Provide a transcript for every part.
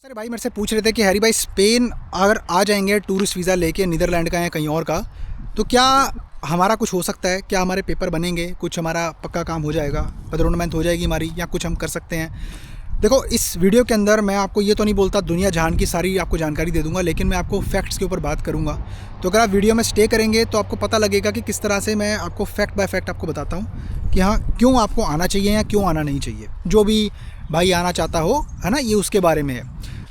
अरे भाई मेरे से पूछ रहे थे कि हैरी भाई स्पेन अगर आ जाएंगे टूरिस्ट वीज़ा लेके नीदरलैंड का या कहीं और का, तो क्या हमारा कुछ हो सकता है? क्या हमारे पेपर बनेंगे? कुछ हमारा पक्का काम हो जाएगा, पदरोन्मेंट हो जाएगी हमारी, या कुछ हम कर सकते हैं? देखो, इस वीडियो के अंदर मैं आपको ये तो नहीं बोलता दुनिया जहान की सारी आपको जानकारी दे दूंगा, लेकिन मैं आपको फैक्ट्स के ऊपर बात करूंगा। तो अगर आप वीडियो में स्टे करेंगे तो आपको पता लगेगा कि किस तरह से मैं आपको फैक्ट बाय फैक्ट आपको बताता हूँ कि हाँ, क्यों आपको आना चाहिए या क्यों आना नहीं चाहिए। जो भी भाई आना चाहता हो, है ना, ये उसके बारे में है।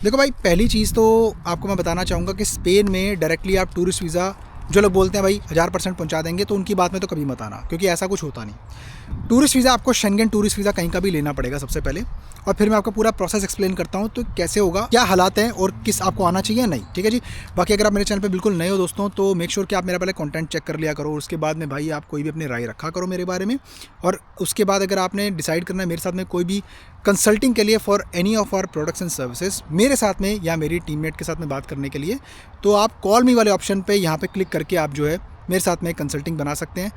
देखो भाई, पहली चीज़ तो आपको मैं बताना चाहूँगा कि स्पेन में डायरेक्टली आप टूरिस्ट वीज़ा, जो लोग बोलते हैं भाई 1000% पहुँचा देंगे, तो उनकी बात में तो कभी मत आना, क्योंकि ऐसा कुछ होता नहीं। टूरिस्ट वीज़ा आपको शेंगन टूरिस्ट वीज़ा कहीं का भी लेना पड़ेगा सबसे पहले, और फिर मैं आपको पूरा प्रोसेस एक्सप्लेन करता हूँ तो कैसे होगा, क्या हालात हैं और किस आपको आना चाहिए नहीं। ठीक है जी। बाकी अगर आप मेरे चैनल पे बिल्कुल नए हो दोस्तों, तो मेक श्योर कि आप मेरा पहले कंटेंट चेक कर लिया करो, और उसके बाद में भाई आप कोई भी अपनी राय रखा करो मेरे बारे में। और उसके बाद अगर आपने डिसाइड करना है मेरे साथ में कोई भी कंसल्टिंग के लिए for any of our products and services मेरे साथ में या मेरी टीममेट के साथ में बात करने के लिए, तो आप कॉल मी वाले ऑप्शन पे यहाँ पे क्लिक करके आप जो है मेरे साथ में कंसल्टिंग बना सकते हैं,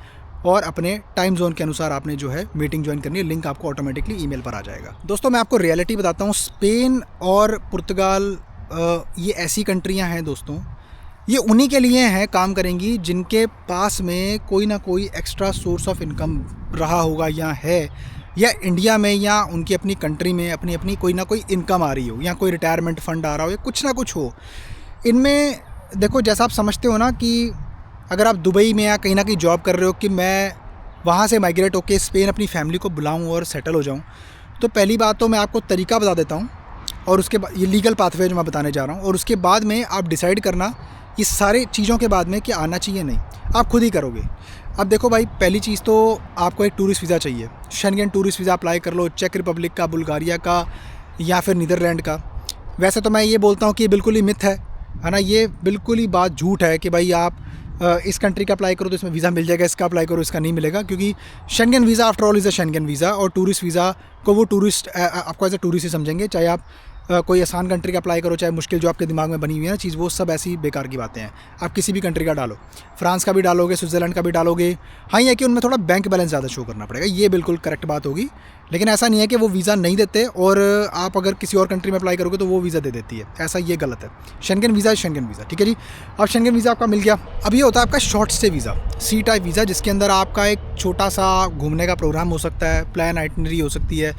और अपने टाइम जोन के अनुसार आपने जो है मीटिंग ज्वाइन करनी है। लिंक आपको ऑटोमेटिकली ईमेल पर आ जाएगा। दोस्तों, मैं आपको रियलिटी बताता हूँ। स्पेन और पुर्तगाल ये ऐसी कंट्रियाँ हैं दोस्तों, ये उन्हीं के लिए हैं, काम करेंगी जिनके पास में कोई ना कोई एक्स्ट्रा सोर्स ऑफ इनकम रहा होगा या है, या इंडिया में या उनकी अपनी कंट्री में अपनी अपनी कोई ना कोई इनकम आ रही हो, या कोई रिटायरमेंट फ़ंड आ रहा हो, या कुछ ना कुछ हो इनमें। देखो, जैसा आप समझते हो ना कि अगर आप दुबई में या कहीं ना कहीं जॉब कर रहे हो कि मैं वहाँ से माइग्रेट होकर स्पेन अपनी फैमिली को बुलाऊँ और सेटल हो जाऊँ, तो पहली बात तो मैं आपको तरीका बता देता हूँ, और उसके बाद ये लीगल पाथवे जो मैं बताने जा रहा हूँ, और उसके बाद में आप डिसाइड करना इस सारे चीज़ों के बाद में कि आना चाहिए नहीं, आप खुद ही करोगे। अब देखो भाई, पहली चीज़ तो आपको एक टूरिस्ट वीज़ा चाहिए। शेंगन टूरिस्ट वीज़ा अप्लाई कर लो, चेक रिपब्लिक का, बुल्गारिया का, या फिर नीदरलैंड का। वैसे तो मैं ये बोलता हूँ कि बिल्कुल ही मिथ है ना, ये बिल्कुल ही बात झूठ है कि भाई आप इस कंट्री का अप्लाई करो तो इसमें वीज़ा मिल जाएगा, इसका अप्लाई करो इसका नहीं मिलेगा, क्योंकि Schengen visa after all is a Schengen visa, और टूरिस्ट वीज़ा को वो टूरिस्ट आपको एज अ टूरिस्ट ही समझेंगे। चाहे आप कोई आसान कंट्री का अप्लाई करो, चाहे मुश्किल जो आपके दिमाग में बनी हुई है ना चीज़, वो सब ऐसी बेकार की बातें हैं। आप किसी भी कंट्री का डालो, फ्रांस का भी डालोगे, स्विट्ज़रलैंड का भी डालोगे, हाँ, ये कि उनमें थोड़ा बैंक बैलेंस ज़्यादा शो करना पड़ेगा, ये बिल्कुल करेक्ट बात होगी। लेकिन ऐसा नहीं है कि वो वीज़ा नहीं देते, और आप अगर किसी और कंट्री में अप्लाई करोगे तो वो वीज़ा दे देती है, ऐसा ये गलत है। शेंगन वीज़ा शेंगन वीज़ा, ठीक है जी। अब शेंगन वीज़ा आपका मिल गया। अब ये होता है आपका short stay visa, C type visa, जिसके अंदर आपका एक छोटा सा घूमने का प्रोग्राम हो सकता है, प्लान आइटनरी हो सकती है,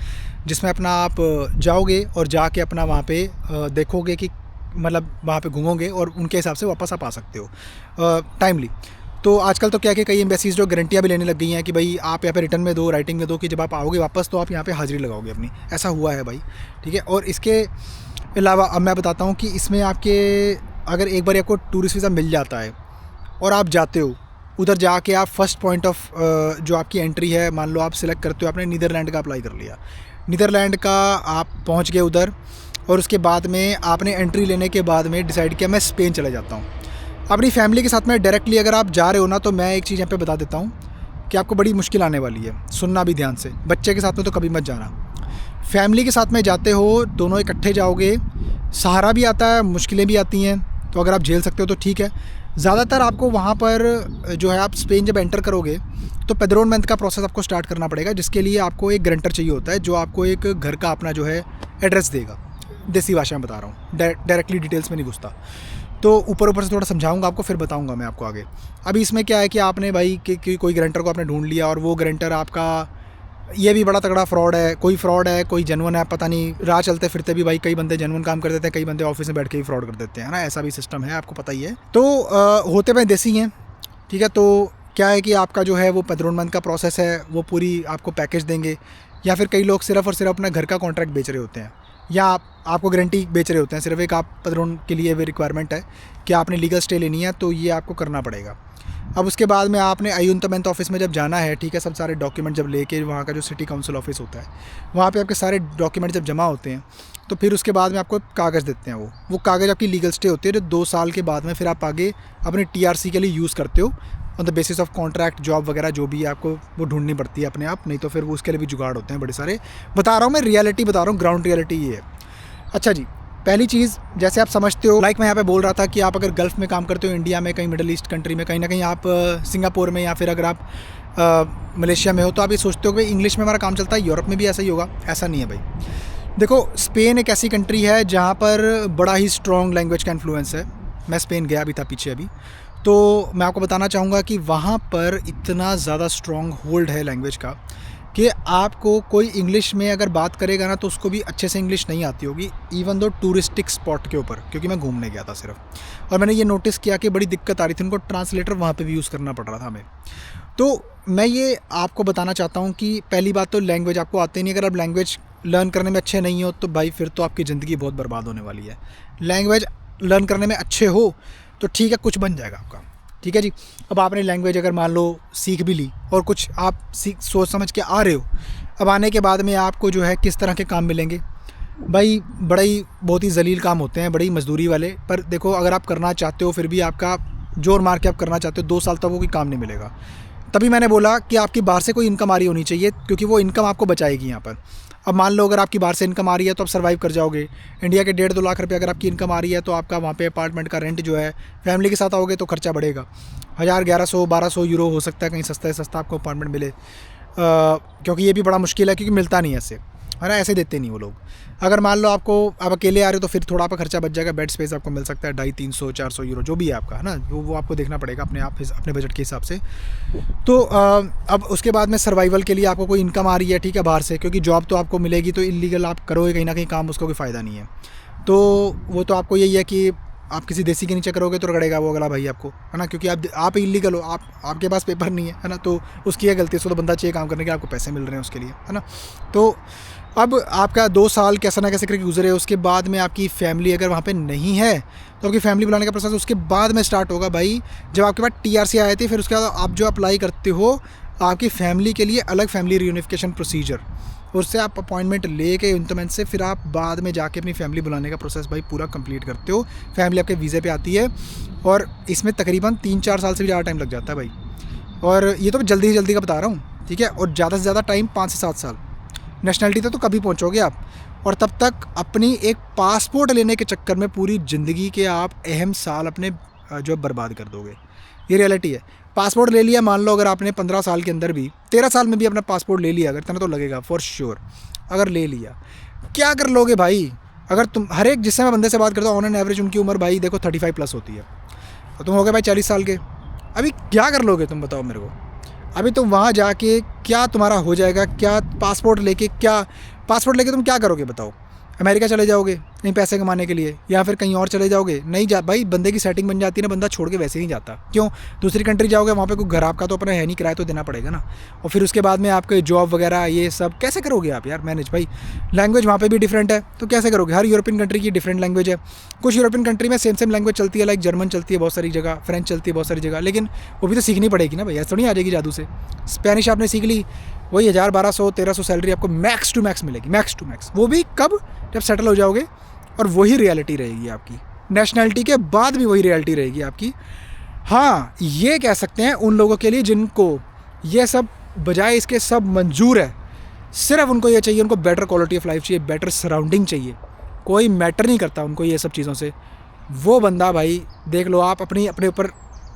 जिसमें अपना आप जाओगे और जाके अपना वहाँ पे देखोगे कि मतलब वहाँ पे घूमोगे, और उनके हिसाब से वापस आप आ सकते हो टाइमली। तो आजकल तो क्या है कि कई एम्बेसीज जो गारंटियाँ भी लेने लग गई हैं कि भाई आप यहाँ पे रिटर्न में दो, राइटिंग में दो, कि जब आप आओगे वापस तो आप यहाँ पे हाज़िरी लगाओगे अपनी। ऐसा हुआ है भाई, ठीक है। और इसके अलावा अब मैं बताता हूँ कि इसमें आपके अगर एक बार आपको टूरिस्ट वीज़ा मिल जाता है और आप जाते हो उधर, जाके आप फर्स्ट पॉइंट ऑफ जो आपकी एंट्री है, मान लो आप सिलेक्ट करते हो, आपने नीदरलैंड का अप्लाई कर लिया, नीदरलैंड का आप पहुंच गए उधर, और उसके बाद में आपने एंट्री लेने के बाद में डिसाइड किया मैं स्पेन चला जाता हूं अपनी फैमिली के साथ में डायरेक्टली। अगर आप जा रहे हो ना, तो मैं एक चीज़ यहाँ पे बता देता हूँ कि आपको बड़ी मुश्किल आने वाली है, सुनना भी ध्यान से। बच्चे के साथ में तो कभी मत जाना, फैमिली के साथ में जाते हो, दोनों इकट्ठे जाओगे, सहारा भी आता है, मुश्किलें भी आती हैं, तो अगर आप झेल सकते हो तो ठीक है। ज़्यादातर आपको वहाँ पर जो है, आप स्पेन जब एंटर करोगे तो पेड्रोनमेंट का प्रोसेस आपको स्टार्ट करना पड़ेगा, जिसके लिए आपको एक गारंटर चाहिए होता है, जो आपको एक घर का अपना जो है एड्रेस देगा। देसी भाषा में बता रहा हूँ, डायरेक्टली डिटेल्स में नहीं घुसता, तो ऊपर ऊपर से थोड़ा समझाऊंगा आपको, फिर बताऊंगा मैं आपको आगे। अभी इसमें क्या है कि आपने भाई कि कोई गारंटर को आपने ढूंढ लिया, और वो गारंटर आपका, ये भी बड़ा तगड़ा फ्रॉड है, कोई जेन्युइन है, पता नहीं, राह चलते फिरते भी भाई कई बंदे जेन्युइन काम कर देते हैं, कई बंदे ऑफिस में बैठ के ही फ्रॉड कर देते हैं ना, ऐसा भी सिस्टम है, आपको पता ही है। तो होते भाई देसी हैं, ठीक है। तो क्या है कि आपका जो है वो पेड्रोनमेंट का प्रोसेस है, वो पूरी आपको पैकेज देंगे, या फिर कई लोग सिर्फ और सिर्फ अपना घर का कॉन्ट्रैक्ट बेच रहे होते हैं, या आपको गारंटी बेच रहे होते हैं, सिर्फ एक आप पेड्रोन के लिए भी रिक्वायरमेंट है कि आपने लीगल स्टे लेनी है, तो ये आपको करना पड़ेगा। अब उसके बाद में आपने अयुंतमेंट ऑफिस में जब जाना है, ठीक है, सब सारे डॉक्यूमेंट जब लेके, वहाँ का जो सिटी काउंसिल ऑफिस होता है, वहाँ पे आपके सारे डॉक्यूमेंट जब जमा होते हैं, तो फिर उसके बाद में आपको कागज़ देते हैं। वो कागज़ आपकी लीगल स्टे होती है, जो 2 साल के बाद में फिर आप आगे अपने TRC के लिए यूज़ करते हो, on the basis of contract job वगैरह जो भी आपको वो ढूंढनी पड़ती है अपने आप, नहीं तो फिर वो उसके लिए भी जुगाड़ होते हैं बड़े सारे। बता रहा हूँ मैं, रियलिटी बता रहा हूँ, ग्राउंड रियलिटी ये है। अच्छा जी, पहली चीज़ जैसे आप समझते हो, लाइक मैं यहाँ पे बोल रहा था कि आप अगर गल्फ़ में काम करते हो, इंडिया में, कहीं मिडल ईस्ट कंट्री में, कहीं ना कहीं आप सिंगापुर में, या फिर अगर आप मलेशिया में हो, तो आप ये सोचते हो कि इंग्लिश में हमारा काम चलता है, यूरोप में भी ऐसा ही होगा। ऐसा नहीं है भाई। देखो, स्पेन एक ऐसी कंट्री है जहाँ पर बड़ा ही स्ट्रॉन्ग लैंग्वेज का इन्फ्लुएंस है। मैं स्पेन गया भी था पीछे अभी, तो मैं आपको बताना चाहूँगा कि वहाँ पर इतना ज़्यादा स्ट्रॉन्ग होल्ड है लैंग्वेज का कि आपको कोई इंग्लिश में अगर बात करेगा ना तो उसको भी अच्छे से इंग्लिश नहीं आती होगी, इवन दो टूरिस्टिक स्पॉट के ऊपर, क्योंकि मैं घूमने गया था सिर्फ। और मैंने ये नोटिस किया कि बड़ी दिक्कत आ रही थी, उनको ट्रांसलेटर वहाँ पे भी यूज़ करना पड़ रहा था हमें। तो मैं ये आपको बताना चाहता हूँ कि पहली बात तो लैंग्वेज आपको आती नहीं। अगर आप लैंग्वेज लर्न करने में अच्छे नहीं हो तो भाई फिर तो आपकी ज़िंदगी बहुत बर्बाद होने वाली है। लैंग्वेज लर्न करने में अच्छे हो तो ठीक है, कुछ बन जाएगा आपका, ठीक है जी। अब आपने लैंग्वेज अगर मान लो सीख भी ली और कुछ आप सोच समझ के आ रहे हो, अब आने के बाद में आपको जो है किस तरह के काम मिलेंगे भाई, बड़ा ही बहुत ही जलील काम होते हैं, बड़ी मजदूरी वाले। पर देखो, अगर आप करना चाहते हो फिर भी आपका जोर मार के आप करना चाहते हो, 2 साल तक वो कोई काम नहीं मिलेगा। तभी मैंने बोला कि आपकी बाहर से कोई इनकम आ रही होनी चाहिए, क्योंकि वो इनकम आपको बचाएगी यहाँ पर। अब मान लो अगर आपकी बाहर से इनकम आ रही है तो आप सर्वाइव कर जाओगे। इंडिया के 1.5-2 लाख रुपए अगर आपकी इनकम आ रही है तो आपका वहाँ पे अपार्टमेंट का रेंट जो है, फैमिली के साथ आओगे तो खर्चा बढ़ेगा, 1000, 1100, 1200 यूरो हो सकता है, कहीं सस्ता से सस्ता आपको अपार्टमेंट मिले। क्योंकि ये भी बड़ा मुश्किल है, क्योंकि मिलता नहीं है ऐसे, है ना, ऐसे देते नहीं वो लोग। अगर मान लो आप अकेले आ रहे हो तो फिर थोड़ा आपका खर्चा बच जाएगा, बेड स्पेस आपको मिल सकता है 250, 300, 400 यूरो जो भी है आपका, है ना, वो आपको देखना पड़ेगा अपने आप, अपने बजट के हिसाब से। तो अब उसके बाद में सर्वाइवल के लिए आपको कोई इनकम आ रही है, ठीक है, बाहर से, क्योंकि जॉब तो आपको मिलेगी, तो इलीगल आप करोगे कहीं ना कहीं काम, उसका कोई फ़ायदा नहीं है। तो वो तो आपको यही है कि आप किसी देसी के नीचे करोगे तो रगड़ेगा वो अगला भाई आपको, है ना, क्योंकि आप इलीगल हो, आपके पास पेपर नहीं है ना, तो उसकी है गलती, उसको तो बंदा चाहिए काम करने के, आपको पैसे मिल रहे हैं उसके लिए, है ना। तो अब आपका 2 साल कैसा ना कैसे करके गुजरे, उसके बाद में आपकी फैमिली अगर वहाँ पे नहीं है तो आपकी फैमिली बुलाने का प्रोसेस उसके बाद में स्टार्ट होगा भाई। जब आपके पास टीआरसी आए थे, फिर उसके बाद आप जो अप्लाई करते हो आपकी फैमिली के लिए अलग फैमिली रियूनिफिकेशन प्रोसीजर, उससे आप अपॉइंटमेंट लेके इंटरमेंट से फिर आप बाद में जाके अपनी फैमिली बुलाने का प्रोसेस भाई पूरा कंप्लीट करते हो। फैमिली आपके वीज़े पे आती है और इसमें तकरीबन 3-4 साल से भी ज़्यादा टाइम लग जाता है भाई। और ये तो जल्दी ही जल्दी का बता रहा हूँ, ठीक है। और ज़्यादा से ज़्यादा टाइम 5 से 7 साल। नेशनलिटी तक तो कभी पहुँचोगे आप, और तब तक अपनी एक पासपोर्ट लेने के चक्कर में पूरी ज़िंदगी के आप अहम साल अपने जो बर्बाद कर दोगे। ये रियलिटी है। पासपोर्ट ले लिया, मान लो अगर आपने 15 साल के अंदर भी, 13 साल में भी अपना पासपोर्ट ले लिया, अगर इतना तो लगेगा फॉर श्योर, अगर ले लिया, क्या कर लोगे भाई। अगर तुम, हर एक जिससे मैं बंदे से बात करता हूँ ऑन एन एवरेज उनकी उम्र भाई देखो 35+ होती है, तो तुम हो गए भाई 40 साल के। अभी क्या कर लोगे तुम, बताओ मेरे को। अभी तुम वहाँ जाके क्या तुम्हारा हो जाएगा, क्या पासपोर्ट लेके तुम क्या करोगे बताओ। अमेरिका चले जाओगे कहीं पैसे कमाने के लिए, या फिर कहीं और चले जाओगे, नहीं जा भाई, बंदे की सेटिंग बन जाती है ना, बंदा छोड़ के वैसे ही जाता। क्यों, दूसरी कंट्री जाओगे वहाँ पे कोई घर आपका तो अपना है नहीं, किराया तो देना पड़ेगा ना। और फिर उसके बाद में आपके जॉब वगैरह ये सब कैसे करोगे आप यार मैनेज भाई। लैंग्वेज वहाँ पे भी डिफरेंट है तो कैसे करोगे। हर यूरोपियन कंट्री की डिफरेंट लैंग्वेज है। कुछ यूरोपियन कंट्री में सेम लैंग्वेज चलती है, लाइक जर्मन चलती है बहुत सारी जगह, फ्रेंच चलती है बहुत सारी जगह, लेकिन वो भी तो सीखनी पड़ेगी ना भाई, ऐसा नहीं आ जाएगी जादू से। स्पेनिश आपने सीख ली, वही 1000, 1200, 1300 सैलरी आपको मैक्स टू मैक्स मिलेगी, मैक्स टू मैक्स। वो भी कब, जब सेटल हो जाओगे, और वही रियलिटी रहेगी आपकी। नेशनलिटी के बाद भी वही रियलिटी रहेगी आपकी। हाँ, ये कह सकते हैं उन लोगों के लिए जिनको ये सब बजाय इसके सब मंजूर है, सिर्फ उनको ये चाहिए, उनको बेटर क्वालिटी ऑफ लाइफ चाहिए, बेटर सराउंडिंग चाहिए, कोई मैटर नहीं करता उनको ये सब चीज़ों से। वो बंदा भाई देख लो, आप अपने ऊपर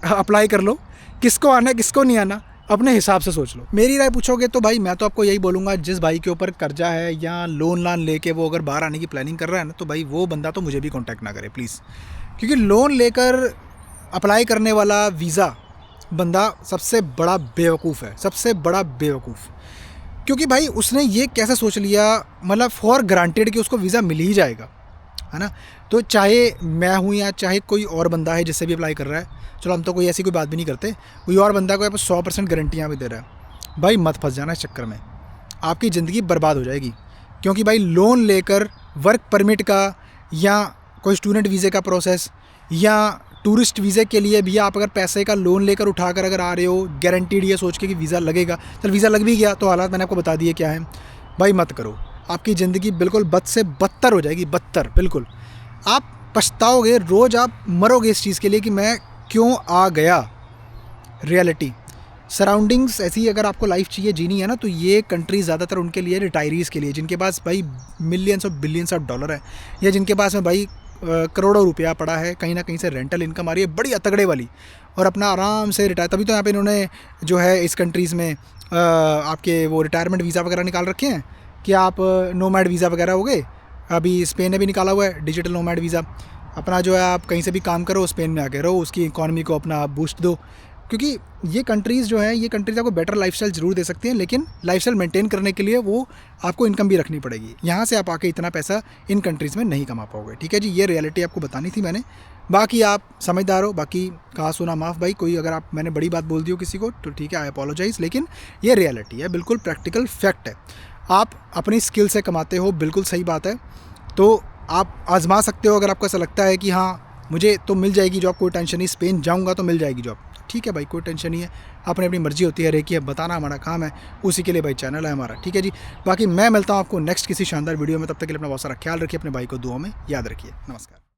अप्लाई कर लो, किसको आना है किसको नहीं आना अपने हिसाब से सोच लो। मेरी राय पूछोगे तो भाई मैं तो आपको यही बोलूँगा, जिस भाई के ऊपर कर्जा है या लोन लेके वो अगर बाहर आने की प्लानिंग कर रहा है ना, तो भाई वो बंदा तो मुझे भी कांटेक्ट ना करे प्लीज़। क्योंकि लोन लेकर अप्लाई करने वाला वीज़ा बंदा सबसे बड़ा बेवकूफ़ है, सबसे बड़ा बेवकूफ़। क्योंकि भाई उसने ये कैसे सोच लिया, मतलब फॉर ग्रांटेड कि उसको वीज़ा मिल ही जाएगा, है ना। तो चाहे मैं हूँ या चाहे कोई और बंदा है जिससे भी अप्लाई कर रहा है, चलो हम तो कोई ऐसी कोई बात भी नहीं करते, कोई और बंदा को 100% गारंटियाँ भी दे रहा है, भाई मत फंस जाना इस चक्कर में, आपकी ज़िंदगी बर्बाद हो जाएगी। क्योंकि भाई लोन लेकर वर्क परमिट का या कोई स्टूडेंट वीज़े का प्रोसेस या टूरिस्ट वीज़े के लिए भी आप अगर पैसे का लोन लेकर उठाकर अगर आ रहे हो, गारंटीड ये सोच के कि वीज़ा लगेगा, चल वीज़ा लग भी गया तो हालात मैंने आपको बता दिए क्या है, भाई मत करो। आपकी ज़िंदगी बिल्कुल बद से बदतर हो जाएगी, बदतर बिल्कुल। आप पछताओगे, रोज़ आप मरोगे इस चीज़ के लिए कि मैं क्यों आ गया। रियलिटी सराउंडिंग्स ऐसी, अगर आपको लाइफ चाहिए जीनी है ना, तो ये कंट्री ज़्यादातर उनके लिए, रिटायरीज़ के लिए, जिनके पास भाई मिलियंस और बिलियंस ऑफ डॉलर है, या जिनके पास में भाई करोड़ों रुपया पड़ा है, कहीं ना कहीं से रेंटल इनकम आ रही है बड़ी तगड़े वाली, और अपना आराम से रिटायर। तभी तो यहाँ पे इन्होंने जो है इस कंट्रीज़ में आपके वो रिटायरमेंट वीज़ा वगैरह निकाल रखे हैं कि आप नोमैड वीज़ा वगैरह हो गए, अभी स्पेन ने भी निकाला हुआ है डिजिटल नोमैड वीज़ा। अपना जो है आप कहीं से भी काम करो, स्पेन में आके रहो, उसकी इकॉनमी को अपना बूस्ट दो, क्योंकि ये कंट्रीज़ जो है, ये कंट्रीज़ आपको बेटर लाइफस्टाइल ज़रूर दे सकती हैं, लेकिन लाइफस्टाइल मेंटेन करने के लिए वो आपको इनकम भी रखनी पड़ेगी। यहाँ से आप आके इतना पैसा इन कंट्रीज़ में नहीं कमा पाओगे। ठीक है जी, ये रियलिटी आपको बतानी थी मैंने। बाकी आप समझदार हो, बाकी कहा सुना माफ़ भाई, कोई अगर आप मैंने बड़ी बात बोल दी हो किसी को तो ठीक है, आई अपोलोजाइज़, लेकिन ये रियलिटी है, बिल्कुल प्रैक्टिकल फैक्ट है। आप अपनी स्किल से कमाते हो, बिल्कुल सही बात है, तो आप आज़मा सकते हो। अगर आपको ऐसा लगता है कि हाँ मुझे तो मिल जाएगी जॉब, कोई टेंशन नहीं, स्पेन जाऊँगा तो मिल जाएगी जॉब, ठीक है भाई, कोई टेंशन नहीं है। अपनी अपनी मर्ज़ी होती है, रेकी है, बताना हमारा काम है, उसी के लिए भाई चैनल है हमारा। ठीक है जी, बाकी मैं मिलता हूँ आपको नेक्स्ट किसी शानदार वीडियो में, तब तक के लिए अपना बहुत सारा ख्याल रखिए, अपने भाई को दुआओं में याद रखिए। नमस्कार।